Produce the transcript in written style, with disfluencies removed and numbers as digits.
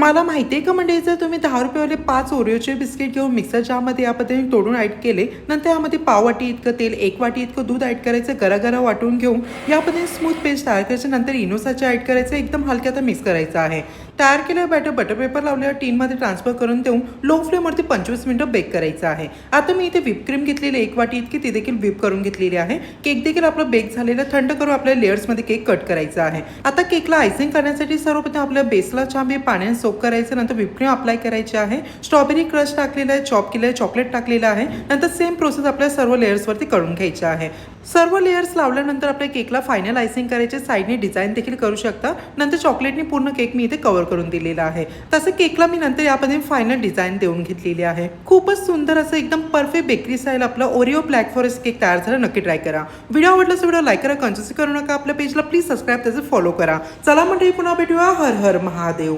तुम्हाला माहिती आहे का म्हणजे जर तुम्ही 10 रुपयेवाले 5 ओरिओचे बिस्किट घेऊन मिक्सर जारमध्ये या पद्धतीने तोडून ॲड केले, नंतर यामध्ये पाव वाटी इतकं तेल, 1 वाटी इतकं दूध ॲड करायचं, गरा वाटून घेऊन या पद्धतीने स्मूथ पेस्ट तयार करायचं. नंतर इनोसाचे ॲड करायचं, एकदम हलक्यात मिक्स करायचं आहे. तयार केलेलं बॅटर बटर पेपर लावलेल्या टीनमध्ये ट्रान्सफर करून देऊन लो फ्लेमवरती 25 मिनिटं बेक करायचं आहे. आता मी इथे व्हिप क्रीम घेतलेली 1 वाटी इतकी, ती देखील व्हिप करून घेतलेली आहे. केक देखील आपला बेक झालेला, थंड करून आपल्या लेयर्समध्ये केक कट करायचा आहे. आता केकला आयसिंग करण्यासाठी सर्वप्रथम आपल्या बेसला छान पाण्याने सोक करायचं. नंतर व्हिप क्रीम अप्लाय करायची आहे. स्ट्रॉबेरी क्रश टाकलेला आहे, चॉप केलेलं चॉकलेट टाकलेलं आहे. नंतर सेम प्रोसेस आपल्या सर्व लेयर्सवरती करून घ्यायची आहे. सर्व लेयर्स लावल्यानंतर आपल्या केकला फायनल आयसिंग करायचे. साईडने डिझाईन देखील करू शकता. नंतर चॉकलेटने पूर्ण केक मी इथे कव्हर करून दिलेला आहे. तसं केकला मी नंतर यामध्ये फायनल डिझाईन देऊन घेतलेली आहे. खूपच सुंदर असं एकदम परफेक्ट बेकरी स्टाईल आपला ओरिओ ब्लॅक फॉरेस्ट केक तयार झाला. नक्की ट्राय करा. व्हिडिओ आवडला तर व्हिडिओ लाईक करा, कंजूसी करू नका. आपल्या पेजला प्लीज सबस्क्राईब, त्याचं फॉलो करा. चला म्हणजे पुन्हा भेटूया. हर हर महादेव.